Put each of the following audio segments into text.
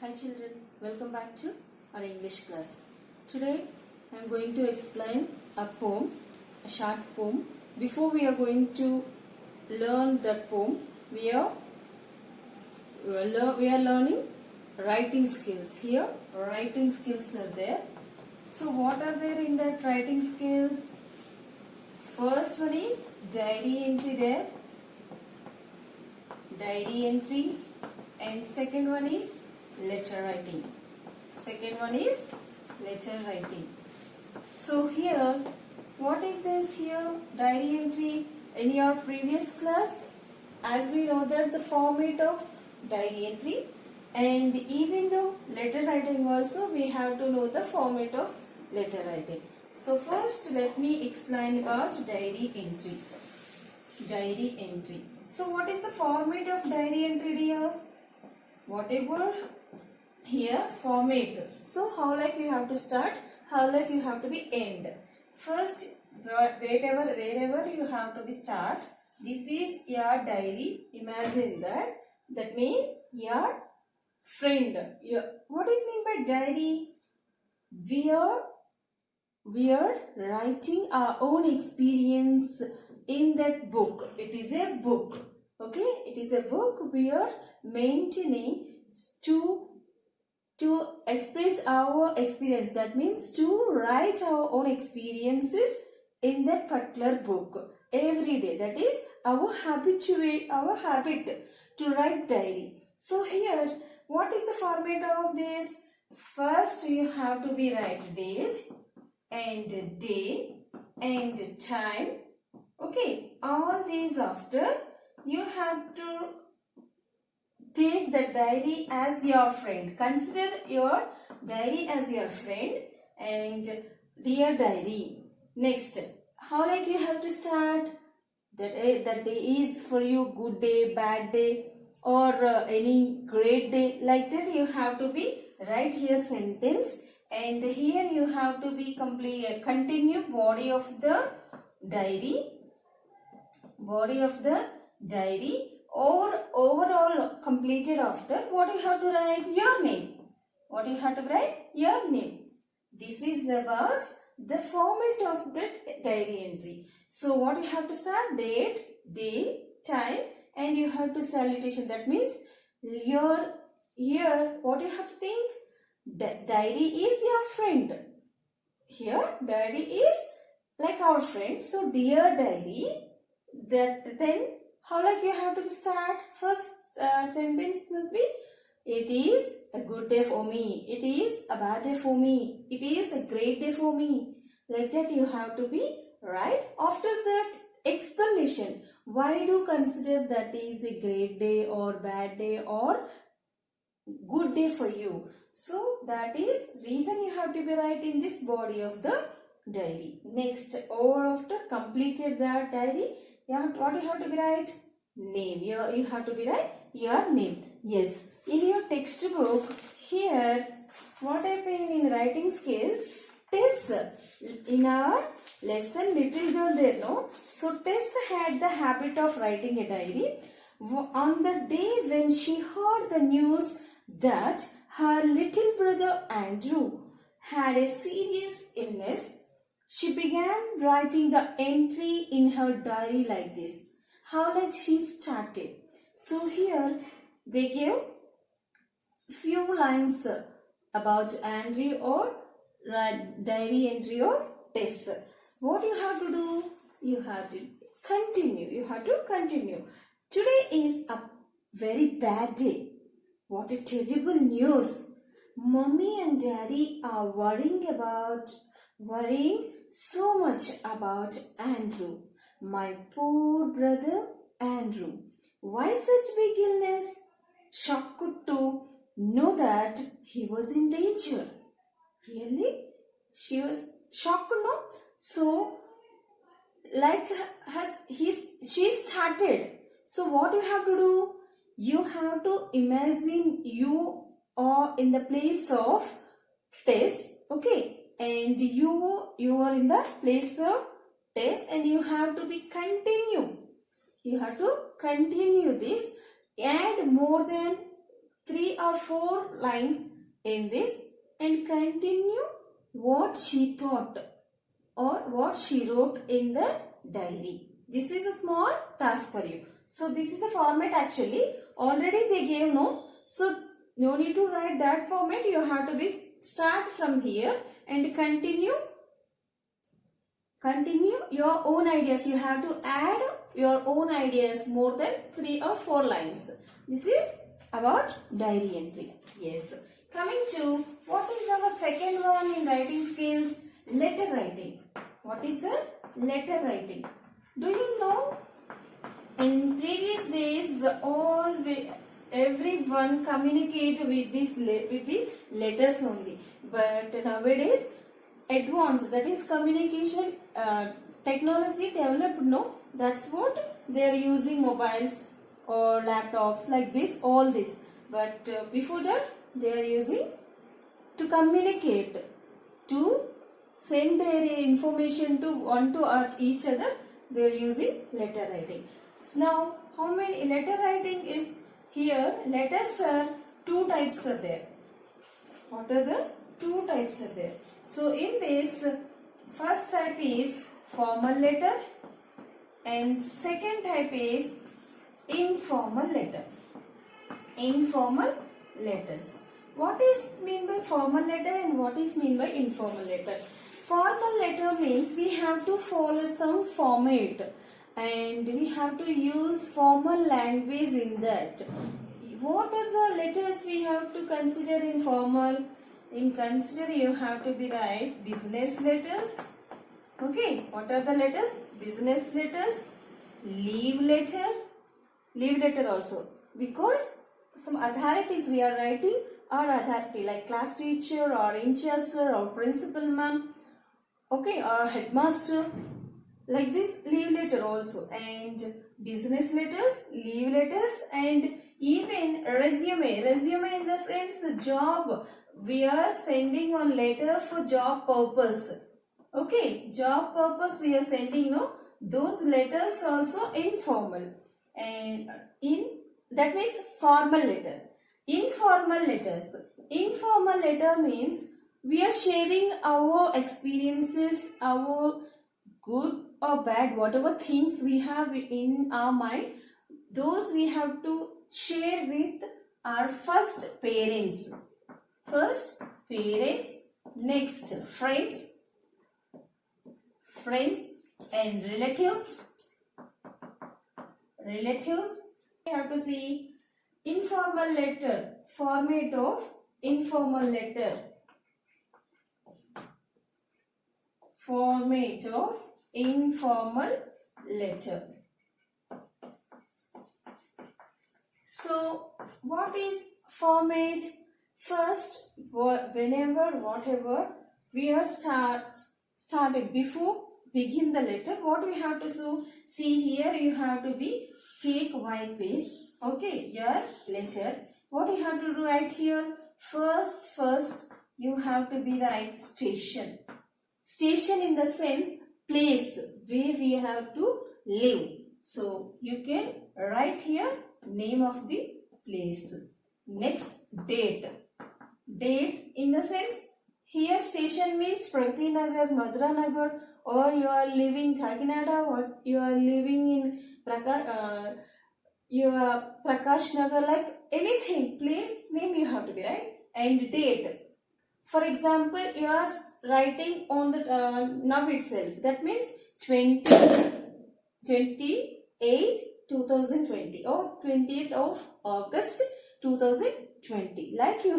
Hi children, welcome back to our English class. Today I am going to explain a poem, a short poem. Before we are going to learn that poem, we are learning writing skills. Here writing skills are there. So what are there in that writing skills? First one is diary entry there. Diary entry. And second one is letter writing. Second one is letter writing. So here, what is this here? Diary entry. In your previous class, as we know that the format of diary entry, and even though letter writing also, we have to know the format of letter writing. So first, let me explain about diary entry. Diary entry. So what is the format of diary entry, dear? Whatever here format. So how like you have to start, how like you have to be end. First, wherever you have to be start. This is your diary. Imagine that. That means your friend. What is mean by diary? We are writing our own experience in that book. It is a book. Okay, it is a book we are maintaining to express our experience. That means to write our own experiences in that particular book every day. That is our habit to write diary. So here, what is the format of this? First, you have to be write date and day and time. Okay, all these after. You have to take the diary as your friend. Consider your diary as your friend and dear diary. Next, how like you have to start? That day is for you good day, bad day, or any great day. Like that you have to be write here sentence, and here you have to be continue body of the diary. Body of the diary, or overall completed after, what you have to write? Your name. What you have to write? Your name. This is about the format of that diary entry. So what you have to start? Date, day, time, and you have to salutation. That means your here what you have to think? Diary is your friend. Here diary is like our friend. So dear diary. That then how like you have to start? First sentence must be, it is a good day for me, it is a bad day for me, it is a great day for me. Like that you have to be right. After that explanation, why do you consider that is a great day or bad day or good day for you? So that is reason you have to be right in this body of the diary. Next, over after completed the diary, what you have to be write? Name. You have to be write your name. Yes. In your textbook, here, what happened in writing skills? Tess, in our lesson, little girl there, no? So Tess had the habit of writing a diary. On the day when she heard the news that her little brother Andrew had a serious illness, she began writing the entry in her diary like this. How like she started. So here they gave few lines about Andrew or diary entry of Tess. What you have to do? You have to continue. You have to continue. Today is a very bad day. What a terrible news. Mommy and Daddy are worrying so much about Andrew, my poor brother Andrew. Why such big illness? Shocked to know that he was in danger. Really? She was shocked, no? So, like she started. So what you have to do? You have to imagine you are in the place of Tess. Okay. And you are in the place of Tess, and you have to be continue. You have to continue this. Add more than 3 or 4 lines in this and continue what she thought or what she wrote in the diary. This is a small task for you. So this is a format actually. Already they gave no. So no need to write that format. You have to be start from here and continue your own ideas. You have to add your own ideas more than 3 or 4 lines. This is about diary entry. Yes. Coming to what is our second one in writing skills? Letter writing. What is the letter writing? Do you know in previous days everyone communicate with the letters only, but nowadays advanced, that is communication technology developed, no, that's what they are using, mobiles or laptops like this, all this, but before that they are using to communicate, to send their information to one to each other. They are using letter writing. So now how many letter writing is here? Letters are 2 types are there. What are the 2 types are there? So in this, first type is formal letter and second type is informal letter. Informal letters. What is mean by formal letter and what is mean by informal letter? Formal letter means we have to follow some format and we have to use formal language in that. What are the letters we have to consider in formal? In consider, you have to be write business letters. Okay, what are the letters? Business letters, leave letter also, because some authorities we are writing are authority like class teacher or in-charge sir or principal ma'am, okay, or headmaster, like this leave letter also, and business letters, leave letters, and even resume in the sense job, we are sending one letter for job purpose, okay, job purpose we are sending, no, those letters also informal, and in that means formal letter. Informal letters. Informal letter means we are sharing our experiences, our good or bad, whatever things we have in our mind, those we have to share with our first parents. First parents, next friends and relatives. We have to see informal letter, format of informal letter. Format of informal letter. So, what is format? First, whatever we are started before begin the letter, what we have to do? See here, you have to be take white page. Okay, your letter. What you have to do right here? First you have to be write station. Station in the sense place where we have to live. So you can write here name of the place. Next, date. Date in the sense here station means Pratinagar, Madhuranagar, or you are living Kakinada, or you are living in Prakash Nagar, like anything, place name you have to be right, and date. For example, you are writing on the now itself. That means 28 2020 or 20th of August 2020. Like you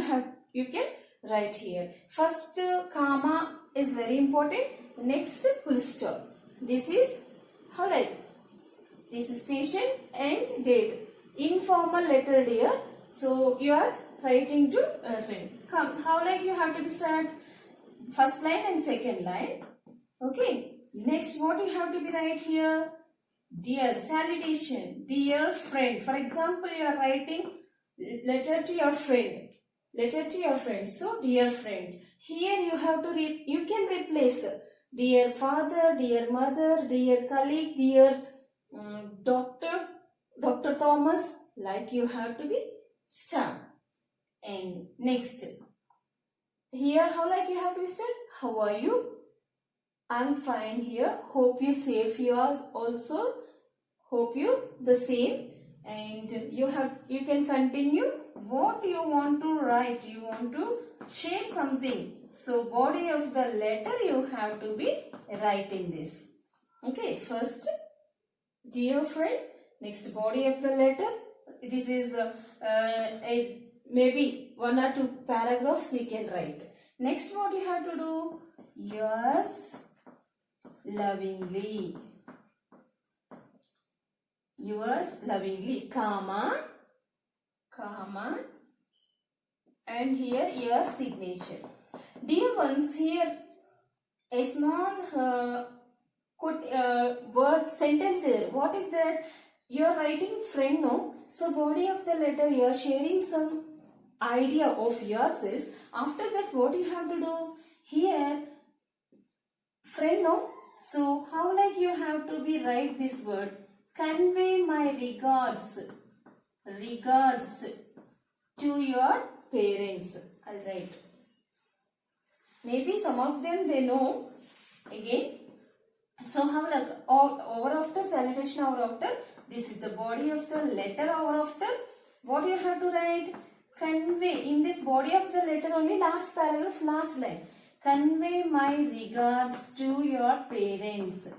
can write here. First comma is very important. Next full stop. This is how like this is station and date. Informal letter dear. So you are writing to a friend. Come, how like you have to start first line and second line. Okay. Next, what you have to be write here? Dear, salutation, dear friend. For example, you are writing letter to your friend. Letter to your friend. So, dear friend. Here you have to you can replace dear father, dear mother, dear colleague, dear Dr. Thomas. Like you have to be start. and next. Here, how like you have to start? How are you? I'm fine here. Hope you safe. You are also. Hope you the same. And you can continue what you want to write. You want to share something. So body of the letter you have to be writing this. Okay. First, dear friend. Next, body of the letter. This is maybe 1 or 2 paragraphs you can write. Next, what you have to do? Yours lovingly. Yours lovingly, comma, and here your signature. Dear ones, here a small word sentence here. What is that? You are writing friend, no? So body of the letter, you are sharing some idea of yourself. After that, what you have to do? Here, friend, no? So how like you have to be write this word? Convey my regards to your parents. I'll write. Maybe some of them they know. Again, so how like over after salutation over after, this is the body of the letter over after. What you have to write? Convey. In this body of the letter only, last paragraph, last line. Convey my regards to your parents.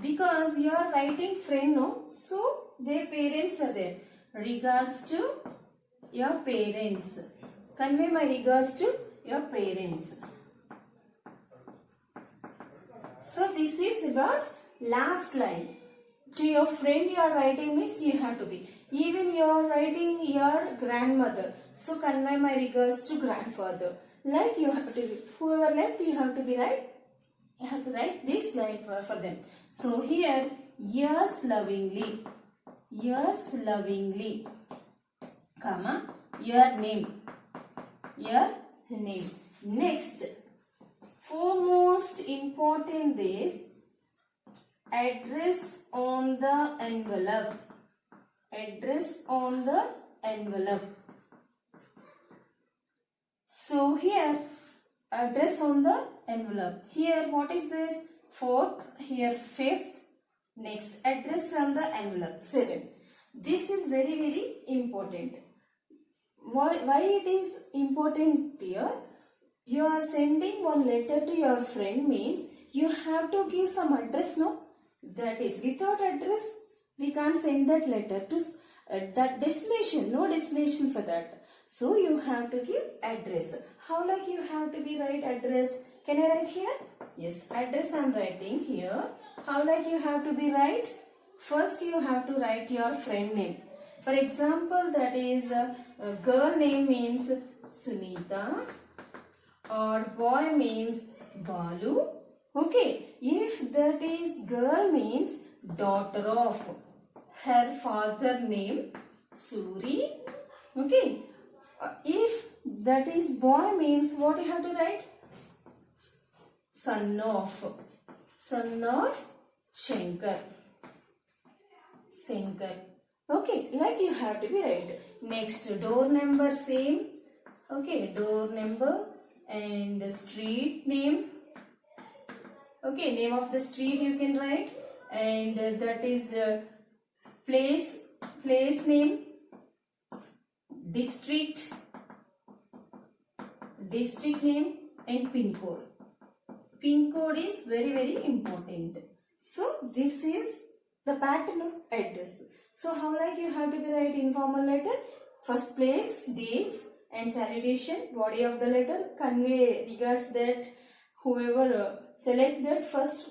Because you are writing friend, no? So their parents are there. Regards to your parents. Convey my regards to your parents. So this is about last line. To your friend you are writing means you have to be. Even you are writing your grandmother. So convey my regards to grandfather. Like you have to be. Whoever left you have to be right. You have to write this line for them. So here, yours lovingly, comma, your name. Next, foremost important is address on the envelope. So here, address on the envelope. Here, what is this? 4th, here 5th. Next, address on the envelope. 7. This is very, very important. Why it is important here? You are sending one letter to your friend means you have to give some address, no? That is, without address, we can't send that letter to that destination. No destination for that. So you have to give address. How like you have to be write address? Can I write here? Yes, address I am writing here. How like you have to be write? First you have to write your friend name. For example, that is a girl name means Sunita or boy means Balu. Okay, if that is girl means daughter of, her father name Suri. Okay. If that is boy means what you have to write? Son of Shankar. Okay, like you have to be right. Next, door number same. Okay, door number and street name. Okay, name of the street you can write, and that is place name, district name, and pin code. Pin code is very, very important. So this is the pattern of address. So how like you have to be write informal letter? First place, date and salutation, body of the letter, convey regards that whoever select that first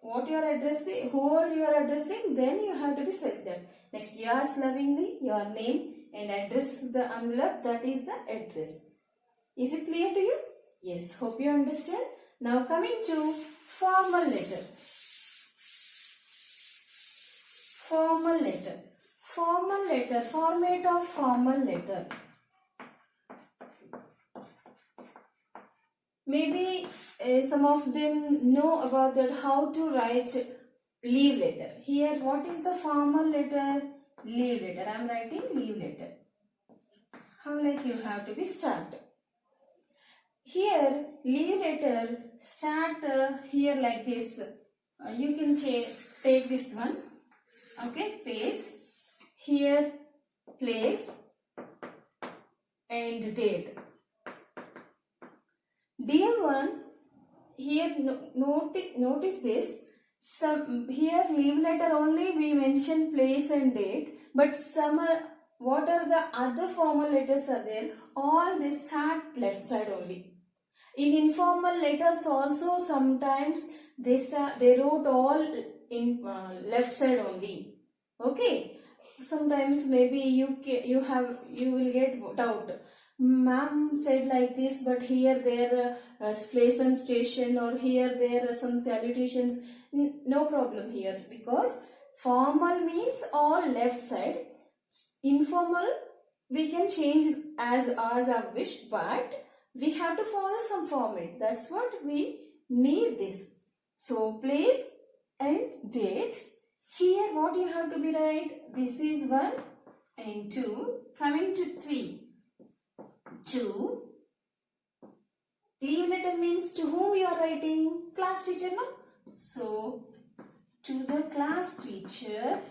what you are addressing, whoever you are addressing, then you have to be select that. Next, yours lovingly, your name and address the envelope, that is the address. Is it clear to you? Yes, hope you understand. Now coming to formal letter. Format of formal letter. Maybe some of them know about that how to write leave letter. Here, what is the formal letter? Leave letter. I am writing leave letter. how like you have to be start. Here leave letter start here like this. You can take this one. Okay, paste. Here place and date. Dear one, here notice this. Some here leave letter only we mention place and date, but some what are the other formal letters are there? All they start left side only. In informal letters also sometimes they wrote all in left side only. Okay. Sometimes maybe you will get doubt. Ma'am said like this, but here there place and station, or here there are some salutations. No problem here, because formal means all left side. Informal we can change as our wish, but we have to follow some format. That's what we need this. So place and date. Here what you have to be write? This is 1 and 2. Coming to 3. 2. Leave letter means to whom you are writing? Class teacher, no? So to the class teacher.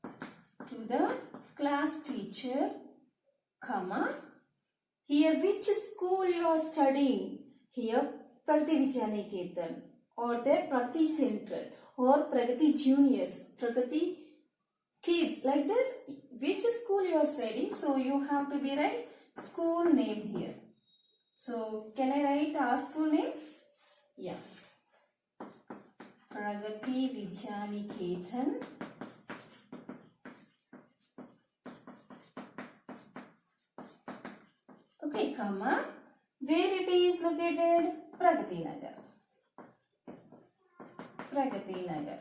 To the class teacher, comma. Here which school you are studying? Here Pragati Vidyaniketan, or there Pragati Central, or Pragati Juniors, Pragati Kids, like this. Which school you are studying? So you have to be write school name here. So can I write our school name? Yeah. Pragati Vidyaniketan. Okay, comma. Where it is located? Pragati Nagar. Pragati Nagar.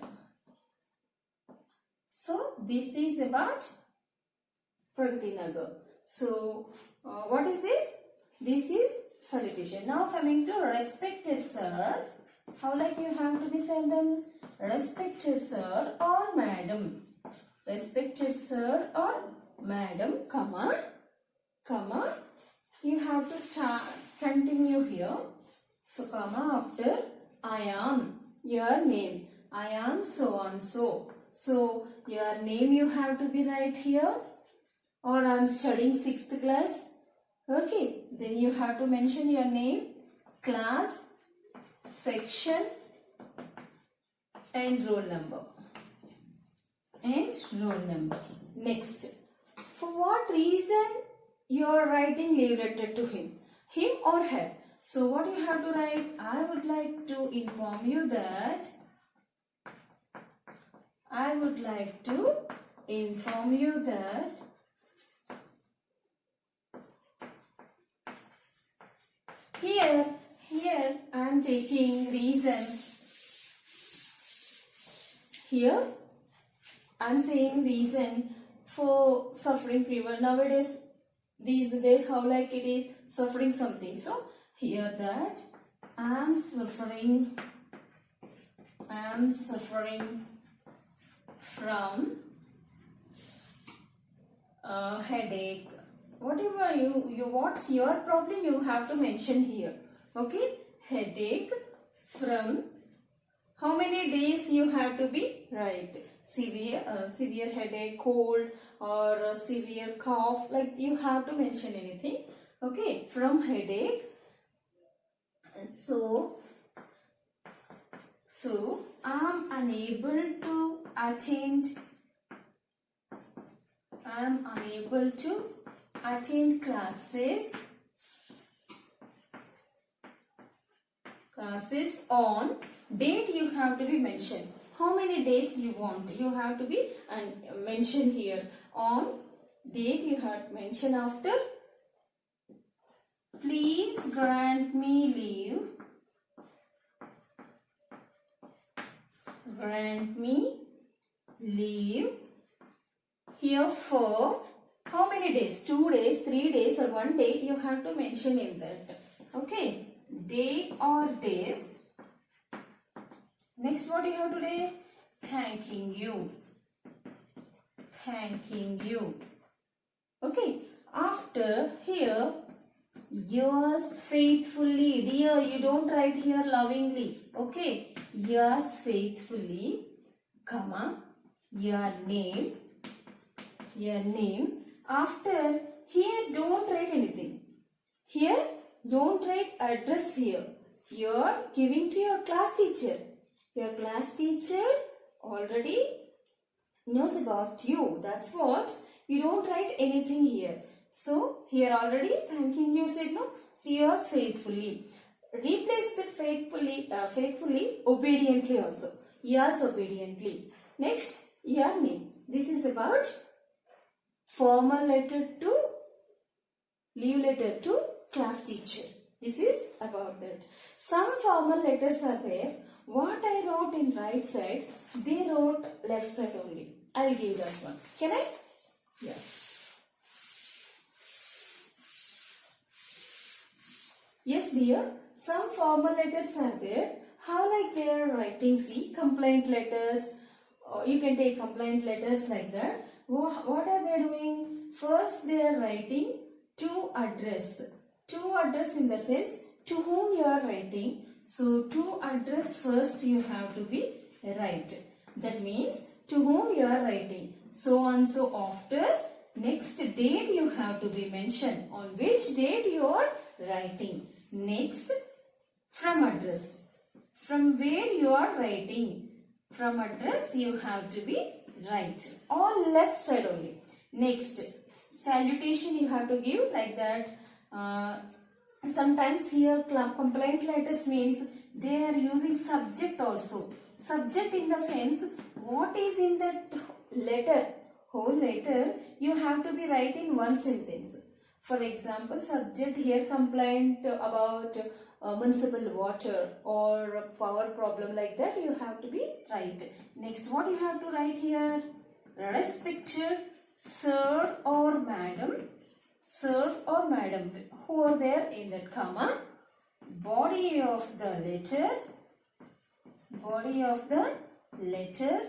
So this is about Pragati Nagar. So what is this? This is salutation. Now coming to respected sir. How like you have to be said them? Respected sir or madam. Respected sir or madam, comma, comma. You have to start, continue here. So comma after I am, your name. I am so and so. So your name you have to be right here. Or I am studying 6th class. Okay. Then you have to mention your name, class, section and roll number. And roll number. Next. For what reason you are writing leave letter to him? Him or her? So what you have to write? I would like to inform you that here I am taking reason. Here I am saying reason for suffering fever. Nowadays, these days, how like it is suffering something. So here that I am suffering from headache. Whatever what's your problem, you have to mention here. Okay, headache from. How many days you have to be right? Severe headache, cold, or severe cough. Like you have to mention anything. Okay, from headache. So I'm unable to attend classes on date. You have to be mentioned. How many days you want? You have to be mentioned here. On date you have to mention after. Please grant me leave. Grant me leave. Here for how many days? 2 days, 3 days, or 1 day. You have to mention in that. Okay. Day or days. Next, what you have today? Thanking you. Thanking you. Okay. After here, yours faithfully. Dear, you don't write here lovingly. Okay. Yours faithfully, comma, your name. Your name. After here, don't write anything. Here, don't write address here. You're giving to your class teacher. Your class teacher already knows about you. That's what. You don't write anything here. So, here already thanking you said no. See yours faithfully. Replace that faithfully, obediently also. Yours obediently. Next, your name. This is about formal letter to leave letter to class teacher. This is about that. Some formal letters are there. What I wrote in right side, they wrote left side only. I'll give that one. Can I? Yes. Yes, dear. Some formal letters are there. How like they are writing? See, complaint letters. You can take complaint letters like that. What are they doing? First, they are writing to address. To address in the sense to whom you are writing. So, to address first you have to be right. That means to whom you are writing. So and so after next date you have to be mentioned. On which date you are writing. Next, from address. From where you are writing. From address you have to be right. All left side only. Next, salutation you have to give like that. Sometimes here complaint letters means they are using subject also. Subject in the sense what is in that letter, whole letter, you have to be right in one sentence. For example, subject here complaint about municipal water or power problem like that, you have to be right. Next, what you have to write here? Respected sir or madam. Sir or madam, who are there in that comma? Body of the letter. Body of the letter.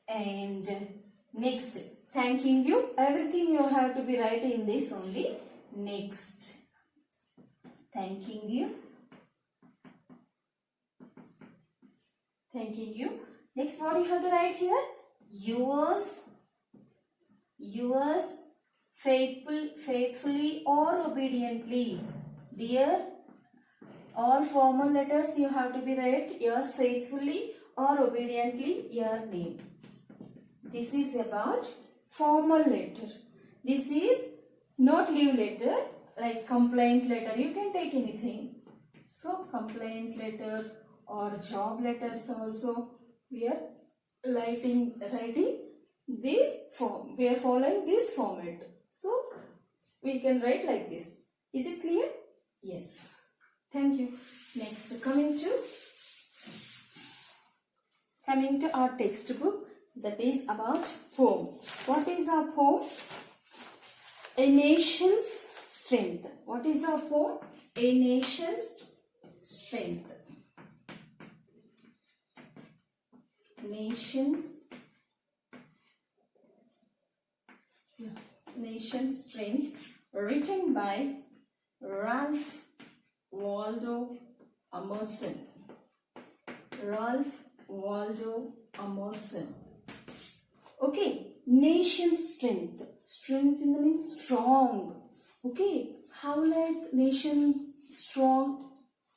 And next, thanking you. Everything you have to be right in this only. Next, thanking you. Thanking you. Next, what you have to write here? Yours, faithfully or obediently. Dear, all formal letters you have to be right. Yours faithfully or obediently, your name. This is about formal letter. This is not leave letter, like complaint letter. You can take anything. So, complaint letter or job letters also, we are writing this form. We are following this format. So, we can write like this. Is it clear? Yes. Thank you. Next, coming to our textbook, that is about poem. What is our poem? A nation's strength. What is our poem? A nation's strength. Nation's strength, written by Ralph Waldo Emerson. Ralph Waldo Emerson. Okay, nation's strength. Strength in the means strong. Okay, how like nation strong?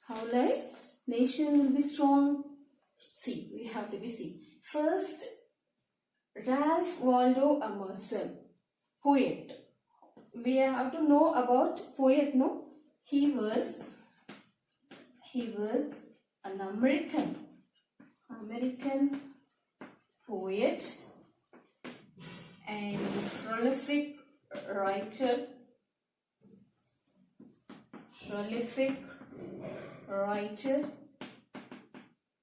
How like nation will be strong? See, we have to be see. First, Ralph Waldo Emerson, poet. We have to know about poet, no? He was an American poet and prolific writer.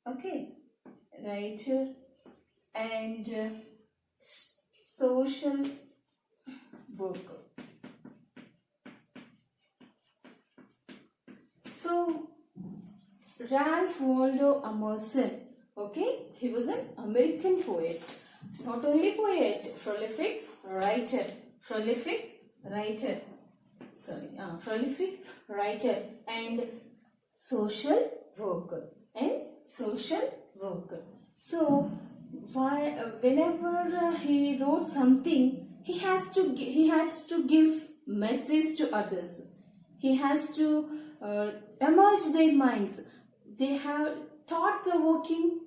Okay, writer and social worker. So, Ralph Waldo Emerson, okay, he was an American poet. Not only poet, prolific writer. Sorry, prolific writer and social worker. So, whenever he wrote something, he has to give message to others. He has to emerge their minds. They have thought-provoking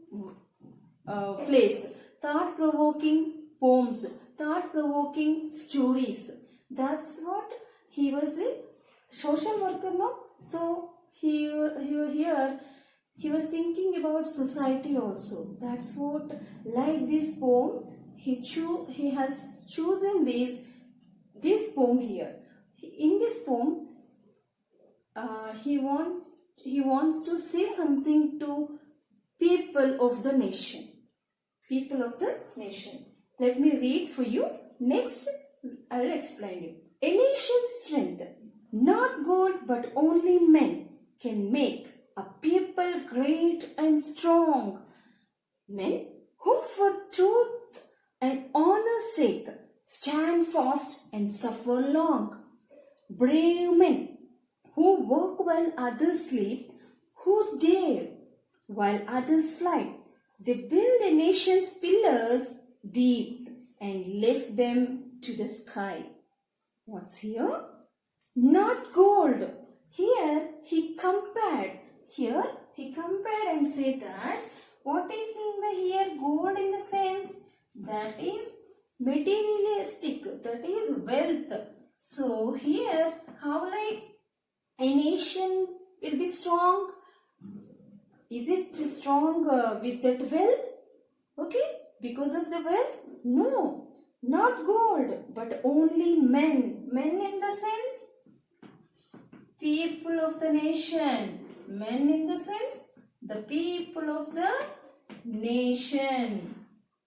plays, thought-provoking poems, thought-provoking stories. That's what he was a social worker, no? So he was thinking about society also. That's what, like this poem, he has chosen this poem here. In this poem, he wants to say something to people of the nation. People of the nation. Let me read for you. Next, I will explain you. A nation's strength, not gold but only men, can make a people great and strong. Men who for truth and honor's sake stand fast and suffer long. Brave men who work while others sleep, who dare while others fly. They build a nation's pillars deep and lift them to the sky. What's here? Not gold. Here he compared and said that what is meant by here gold in the sense that is materialistic, that is wealth. So here how like a nation will be strong? Is it strong with that wealth? Okay, because of the wealth? No, not gold, but only men. Men in the sense people of the nation. Men in the sense the people of the nation.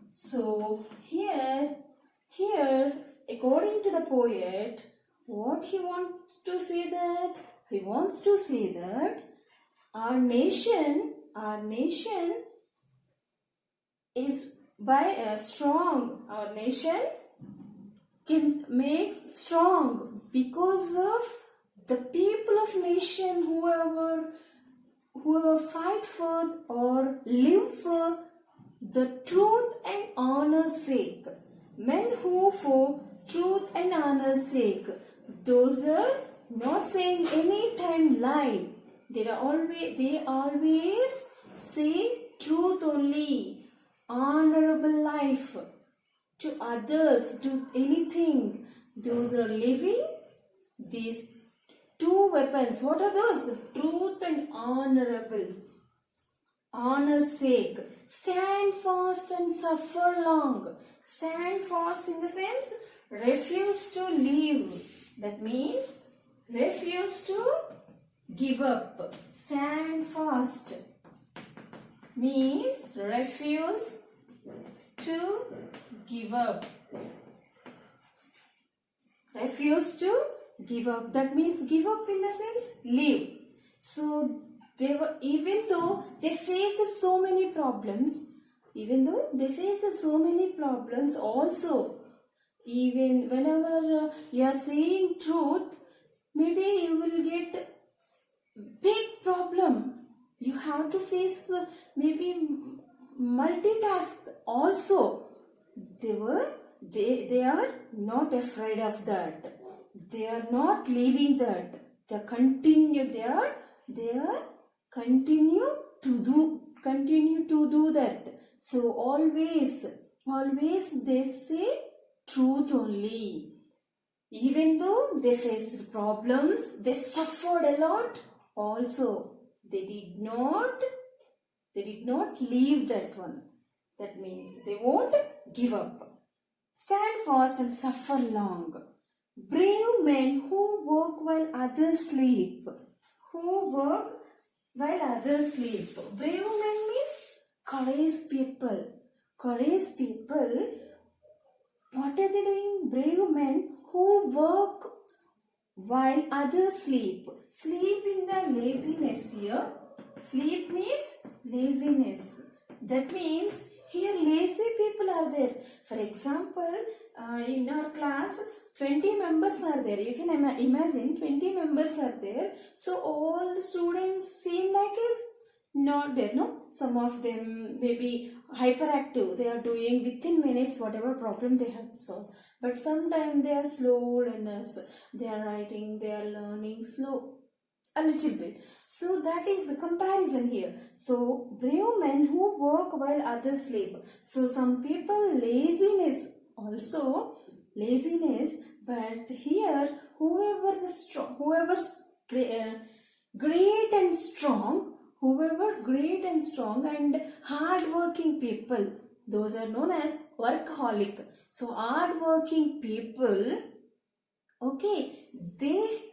So here, according to the poet, what he wants to say that? He wants to say that our nation is by strong. Our nation can make strong because of the people of nation whoever fight for or live for the truth and honor's sake. Men who for truth and honor's sake, those are not saying any time lie. They always say truth only, honorable life to others, to anything. Those are living these two weapons. What are those? Truth and honorable. Honor's sake. Stand fast and suffer long. Stand fast in the sense refuse to leave. That means refuse to give up. Stand fast means refuse to give up. Refuse to give up. That means give up in the sense leave. So they were, even though they faced so many problems, also, even whenever you are saying truth, maybe you will get big problem. You have to face maybe multitasks also. They are not afraid of that. They are not leaving that. They continue to do that. So always they say truth only. Even though they faced problems, they suffered a lot. Also, they did not leave that one. That means they won't give up. Stand fast and suffer long. Brave men who work while others sleep. Brave men means courageous people. What are they doing? Brave men who work while others sleep. Sleep in the laziness here. Sleep means laziness. That means here lazy people are there. For example, in our class, 20 members are there. You can imagine 20 members are there. So all the students seem like is not there, no? Some of them may be hyperactive. They are doing within minutes whatever problem they have solved. But sometimes they are slow learners. They are writing, they are learning slow a little bit. So that is the comparison here. So brave men who work while others sleep. So some people laziness also, but here whoever the strong, great and strong, and hard-working people, those are known as workaholic. So hard-working people, okay, they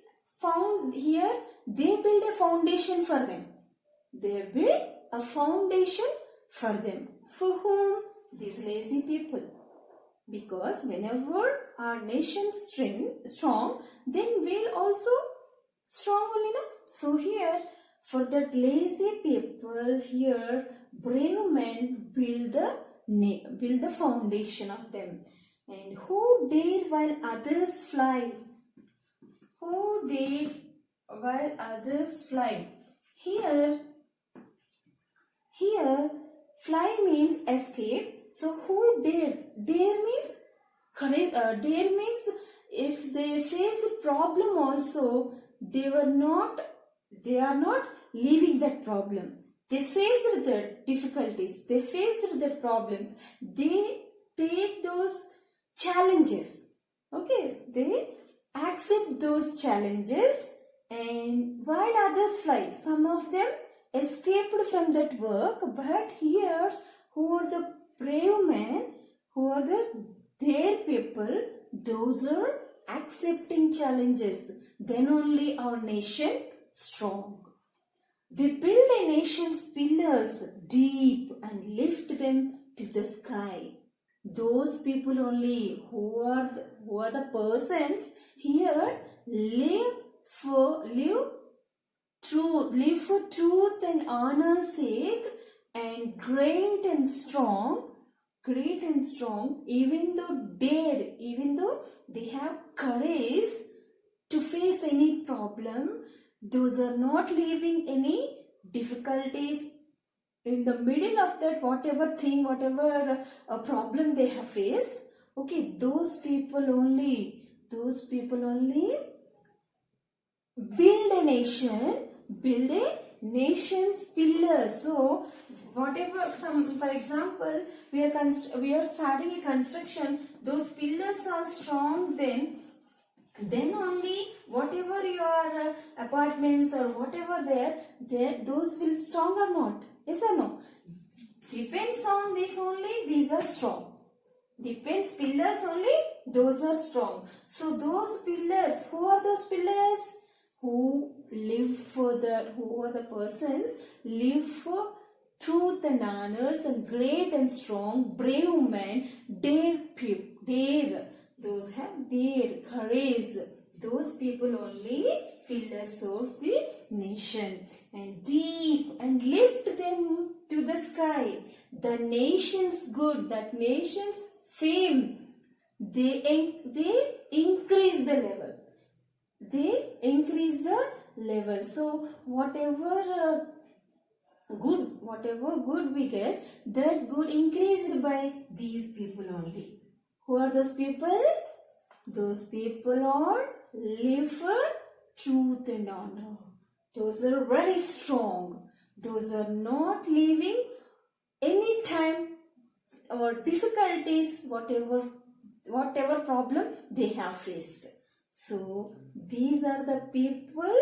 found here, they build a foundation for them. They build a foundation for them. For whom? These lazy people. Because whenever our nation strong, then we'll also strong only, no? So here, for that lazy people, here brave men build the foundation of them. And who dare while others fly? Who dare while others fly? Here fly means escape. So who dare? Dare means courage. Dare means if they face a problem also, they are not leaving that problem. They faced the difficulties. They faced the problems. They take those challenges. Okay, they accept those challenges, and while others fly, some of them escaped from that work. But here, who are the brave men? Who are their people? Those are accepting challenges. Then only our nation strong. They build a nation's pillars deep and lift them to the sky. Those people only who are the persons here live for truth and honor's sake, and great and strong, even though they have courage to face any problem. Those are not leaving any difficulties in the middle of that, whatever problem they have faced. Okay, those people only build a nation's pillars. So whatever, for example, we are starting a construction, those pillars are strong, then only whatever your apartments or whatever those will strong or not. Yes or no? Depends on this only, these are strong. Depends pillars only, those are strong. So those pillars, who are those pillars? Who are the persons live for truth and honors, and great and strong, brave men, dare. Those have dare, courage. Those people only pillars of the nation, and deep and lift them to the sky. The nation's good, that nation's fame, they increase the level. They increase the level. So whatever good we get, that good increased by these people only. Who are those people? Those people are live for truth and honor. Those are very strong. Those are not leaving any time or difficulties, whatever problem they have faced. So these are the people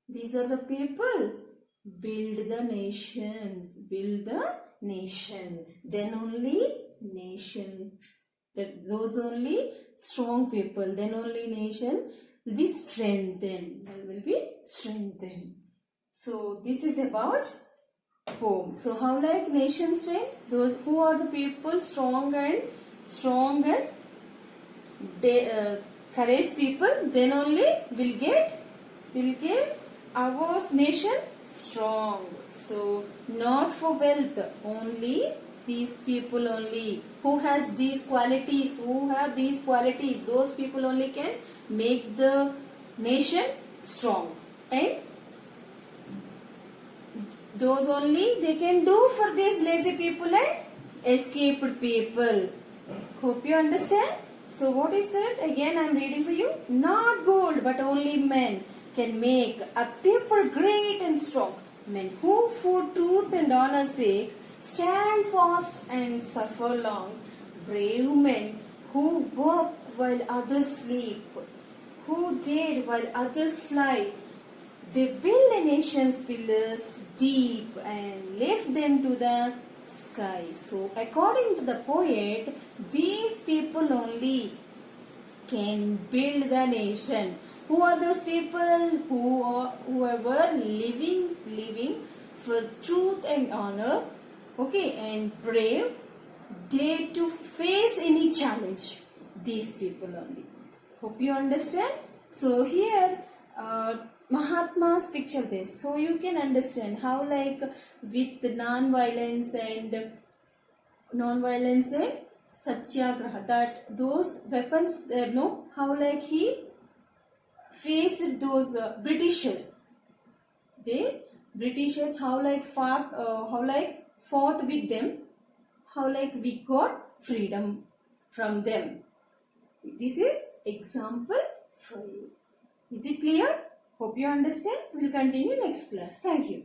build the nation. Then only nations, those only strong people, then only nation will be strengthened. So this is about poem. So how like nation strength? Those who are the people strong and courage people, then only will get our nation strong. So not for wealth, only these people only who has these qualities, who have these qualities, those people only can make the nation strong, and those only they can do for these lazy people and escaped people. Hope you understand. So what is that? Again I am reading for you. Not gold but only men can make a people great and strong. Men who for truth and honor's sake stand fast and suffer long. Brave men who work while others sleep, who dare while others fly. They build a nation's pillars deep and lift them to the sky. So according to the poet, these people only can build the nation. Who are those people? Whoever living for truth and honor, okay, and brave, dare to face any challenge. These people only. Hope you understand. So here Mahatma's picture there, so you can understand how like with non-violence and satyagraha, that those weapons no, how like he faced those Britishers. They Britishers how like fought with them, how like we got freedom from them. This is example for you. Is it clear? Hope you understand. We will continue next class. Thank you.